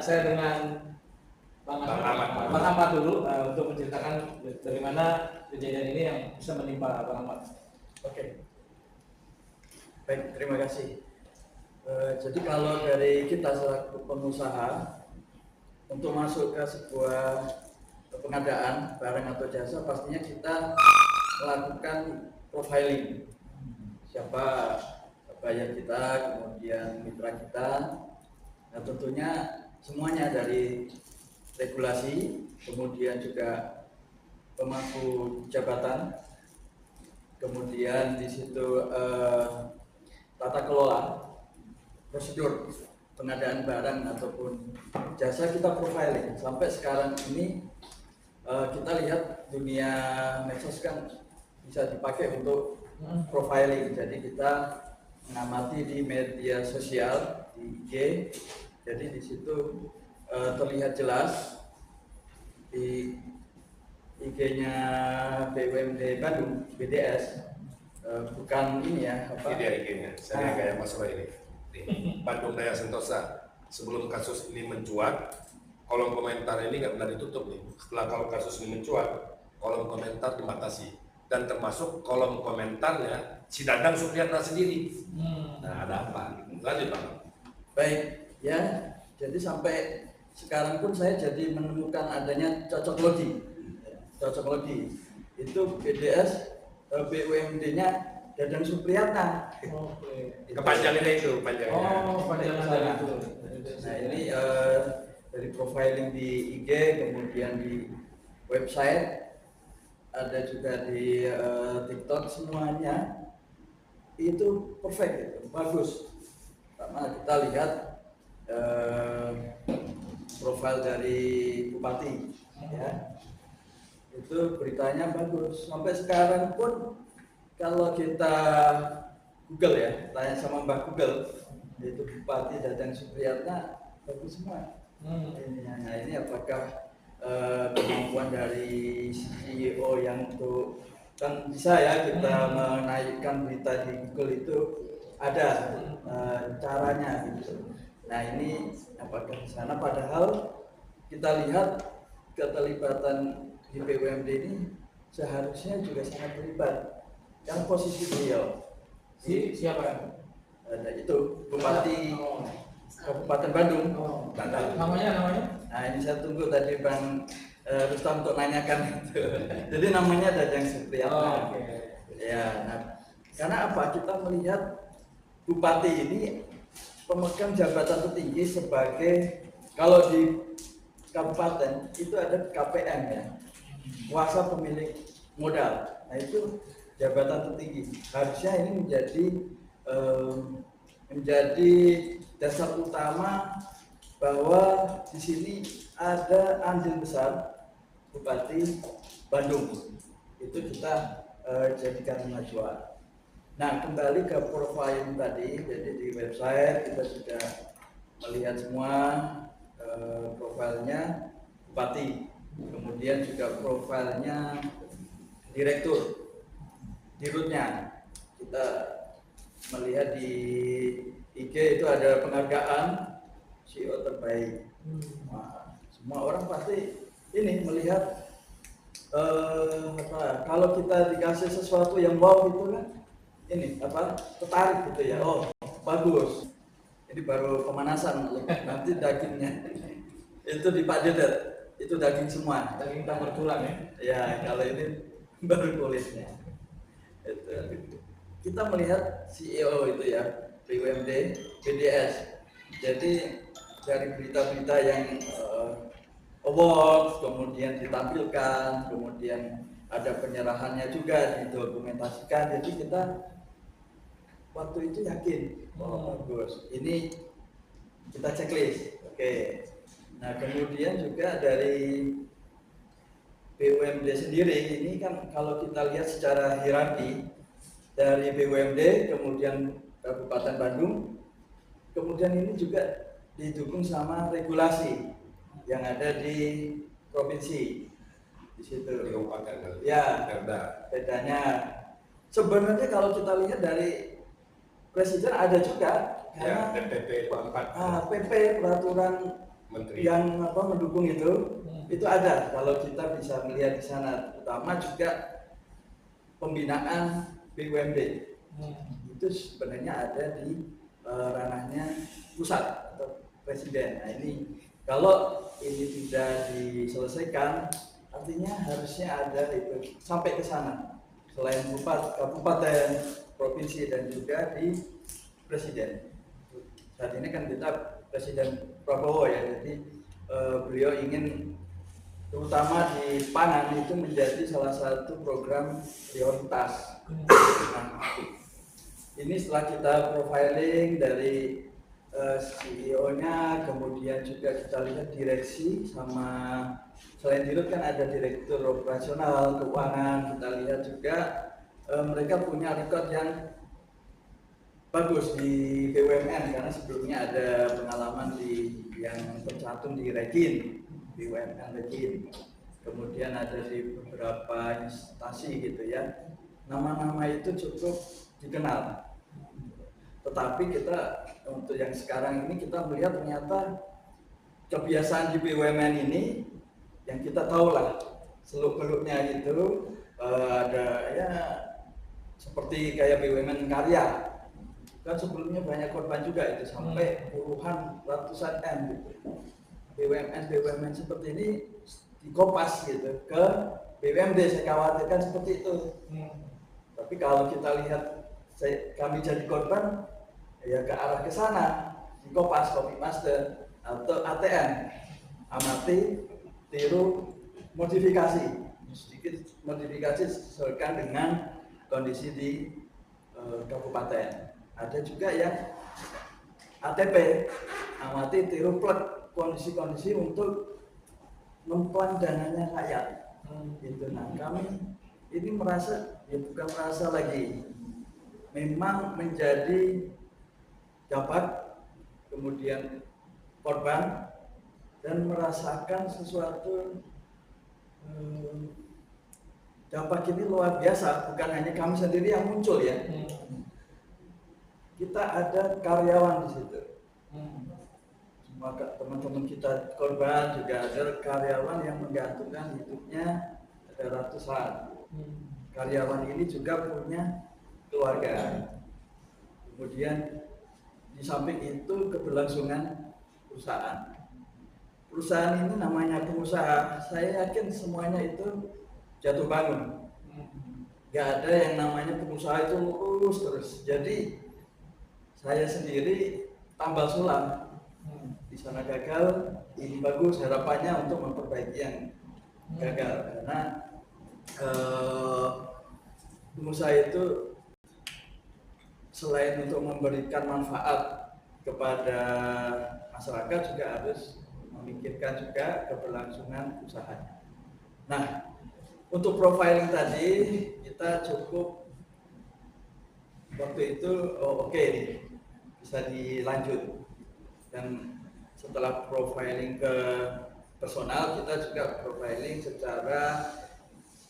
Saya dengan Bang Ahmad dulu untuk menceritakan dari mana kejadian ini yang bisa menimpa Bang Ahmad. Oke. Baik, terima kasih. Jadi kalau dari kita selaku pengusaha untuk masuk ke sebuah pengadaan barang atau jasa, pastinya kita melakukan profiling. Siapa buyer kita, kemudian mitra kita. Nah, tentunya semuanya dari regulasi, kemudian juga pemangku jabatan, kemudian di situ tata kelola, prosedur pengadaan barang ataupun jasa kita profiling. Sampai sekarang ini kita lihat dunia medsos kan bisa dipakai untuk profiling. Jadi kita mengamati di media sosial, di IG. Jadi di situ terlihat jelas di IG-nya BUMD Bandung, BDS, bukan ini ya apa? Ini dia IG-nya, saya kayak masalah ini. Bandung Daya Sentosa. Sebelum kasus ini mencuat, kolom komentar ini nggak benar ditutup nih. Setelah kalau kasus ini mencuat, kolom komentar dibatasi. Dan termasuk kolom komentarnya si Dadang Supriyatna sendiri. Nah, ada apa? Lanjut Bang. Baik, ya. Jadi sampai sekarang pun saya jadi menemukan adanya cocok logi. Cocok logi. Itu BDS BUMD-nya Dadang Supriyatna. Kepanjangannya itu, panjangnya. Oh, panjangan dari itu. Nah, ini dari profiling di IG, kemudian di website, ada juga di TikTok, semuanya itu perfect, itu bagus. Karena kita lihat profil dari bupati, ya, itu beritanya bagus. Sampai sekarang pun kalau kita Google ya, tanya sama Mbak Google, yaitu Bupati Dadang Supriyatna, bagus semua. Nah, ini apakah kemampuan dari CEO yang untuk kan bisa ya kita menaikkan berita di Google itu ada caranya gitu. Nah, ini apakah di sana, padahal kita lihat keterlibatan di BUMD ini seharusnya juga sangat terlibat. Yang posisi beliau Siapa? ada itu Bupati Kabupaten Bandung. Namanya? Nah, ini saya tunggu tadi Bang Rustam untuk nanyakan itu. Jadi namanya Dadang Supriyatna. Ya, nah, karena apa? Kita melihat Bupati ini pemegang jabatan tertinggi sebagai, kalau di kabupaten itu ada KPM ya, kuasa pemilik modal. Nah, itu jabatan tertinggi. Harusnya ini menjadi dasar utama bahwa di sini ada andil besar Bupati Bandung. Itu kita jadikan majuan. Nah, kembali ke profil tadi, jadi di website kita sudah melihat semua profilnya Bupati, kemudian juga profilnya direktur, dirutnya. Kita melihat di IG itu ada penghargaan CEO terbaik. Nah, semua orang pasti ini melihat kalau kita dikasih sesuatu yang wow itu kan ini tertarik gitu ya. Oh, bagus. Ini baru pemanasan, nanti dagingnya itu dipadet, itu daging semua. Daging tak bertulang ya? Ya, kalau ini baru kulitnya. Itu. Kita melihat CEO itu ya, BUMD, BDS. Jadi dari berita-berita yang award, kemudian ditampilkan, kemudian ada penyerahannya juga didokumentasikan. Jadi kita waktu itu yakin bahwa bagus. Ini kita checklist. Oke. Nah, kemudian juga dari BUMD sendiri ini kan kalau kita lihat secara hierarki dari BUMD, kemudian Kabupaten Bandung, kemudian ini juga didukung sama regulasi yang ada di provinsi di situ. Di kabupaten. Ya, Perda. bedanya sebenarnya kalau kita lihat dari presiden ada juga Ya, karena PP 24 PP peraturan menteri. yang mendukung itu ada kalau kita bisa melihat di sana, terutama juga pembinaan BUMD itu sebenarnya ada di ranahnya pusat atau presiden. Nah ini kalau ini tidak diselesaikan, artinya harusnya ada itu sampai ke sana, selain kabupaten, provinsi dan juga di presiden. Saat ini kan kita Presiden Prabowo ya, jadi beliau ingin terutama di pangan itu menjadi salah satu program prioritas. Nah, ini setelah kita profiling dari CEO-nya, kemudian juga kita lihat direksi, sama selain dirut kan ada direktur operasional keuangan, kita lihat juga mereka punya rekod yang bagus di BUMN karena sebelumnya ada pengalaman yang tercantum di Regin, BUMN Regin, kemudian ada di beberapa instansi gitu ya. Nama-nama itu cukup dikenal. Tetapi kita untuk yang sekarang ini kita melihat ternyata kebiasaan di BUMN ini yang kita tahu lah seluk-beluknya itu ada ya seperti kayak BUMN Karya kan sebelumnya banyak korban juga itu sampai puluhan ratusan M gitu. BUMN seperti ini dikopas gitu ke BUMD, saya khawatirkan seperti itu. Tapi kalau kita lihat kami jadi korban ya ke arah ke sana, dikopas, copy paste atau ATM, amati, tiru, modifikasi, sedikit modifikasi sesuaikan dengan kondisi di kabupaten. Ada juga yang ATP, amati, tiru, plek, kondisi-kondisi untuk mempan dananya rakyat. Gitu. Nah, kami ini merasa, ya bukan merasa lagi, memang menjadi dapat, kemudian korban, dan merasakan sesuatu dampak ini luar biasa, bukan hanya kami sendiri yang muncul ya. Kita ada karyawan di situ. Maka teman-teman kita korban juga ada karyawan yang menggantungkan hidupnya, ada ratusan. Karyawan ini juga punya keluarga. Kemudian di samping itu keberlangsungan perusahaan. Perusahaan ini namanya pengusaha, saya yakin semuanya itu jatuh bangun. Gak ada yang namanya pengusaha itu lurus terus. Jadi saya sendiri tambal sulam. Di sana gagal, ini bagus, harapannya untuk memperbaiki yang gagal. Karena pengusaha itu selain untuk memberikan manfaat kepada masyarakat juga harus memikirkan juga keberlangsungan usahanya. Nah, untuk profiling tadi kita cukup waktu itu oke nih, bisa dilanjut. Dan setelah profiling ke personal, kita juga profiling secara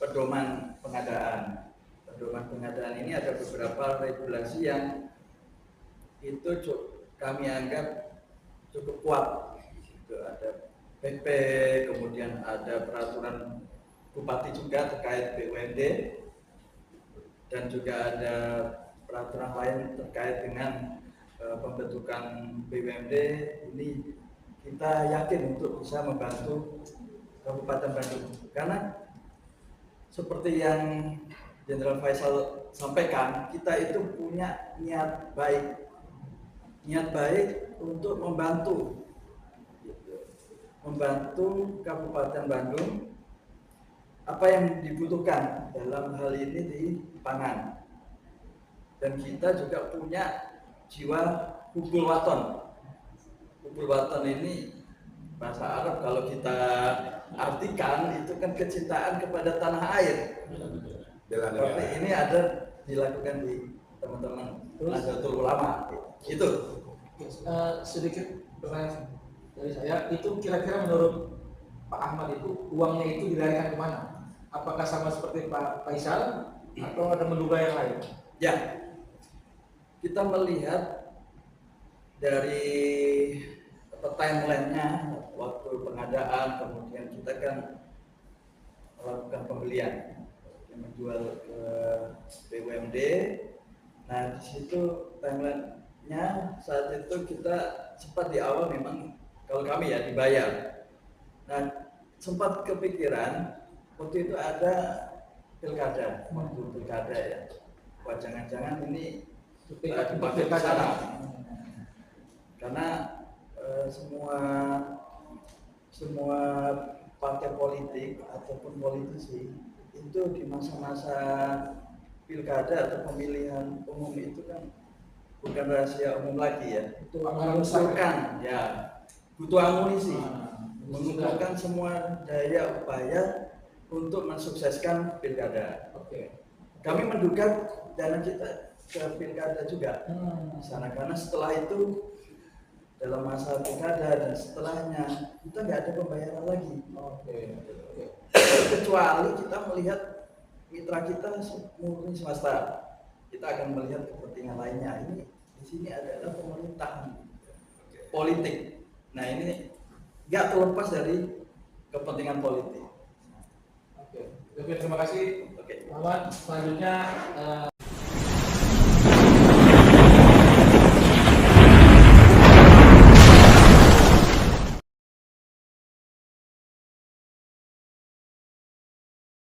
pedoman pengadaan. Pedoman pengadaan ini ada beberapa regulasi yang itu kami anggap cukup kuat. Itu ada PP, kemudian ada peraturan bupati juga terkait BUMD, dan juga ada peraturan lain terkait dengan pembentukan BUMD. Ini kita yakin untuk bisa membantu Kabupaten Bandung karena seperti yang Jenderal Faisal sampaikan, kita itu punya niat baik untuk membantu Kabupaten Bandung apa yang dibutuhkan dalam hal ini di pangan. Dan kita juga punya jiwa hubul waton. Hubul waton ini bahasa Arab kalau kita artikan itu kan kecintaan kepada tanah air. Seperti ini ada dilakukan di teman-teman Nahdlatul Ulama. Itu sedikit pertanyaan dari saya, itu kira-kira menurut Pak Ahmad itu uangnya itu dilarikan kemana? Apakah sama seperti Pak Faisal atau ada menduga yang lain? Ya, kita melihat dari timeline-nya, waktu pengadaan, kemudian kita kan melakukan pembelian, yang menjual ke BUMD. Nah, di situ timeline-nya saat itu kita sempat di awal memang kalau kami ya dibayar. Nah, sempat kepikiran waktu itu ada pilkada, waktu pilkada ya. Wah, jangan-jangan ini dipakai ke sana. Karena semua partai politik ataupun politisi itu di masa-masa pilkada atau pemilihan umum itu kan bukan rahasia umum lagi ya, itu mengumpulkan ya, butuh amunisi, mengumpulkan semua daya upaya untuk mensukseskan pilkada. Kami menduga dana kita ke pilkada juga di sana, karena setelah itu dalam masa pilkada dan setelahnya kita nggak ada pembayaran lagi. Kecuali kita melihat mitra kita murni swasta, kita akan melihat kepentingan lainnya. Ini di sini adalah pemerintah politik. Nah, ini nggak terlepas dari kepentingan politik. Oke, terima kasih. Selanjutnya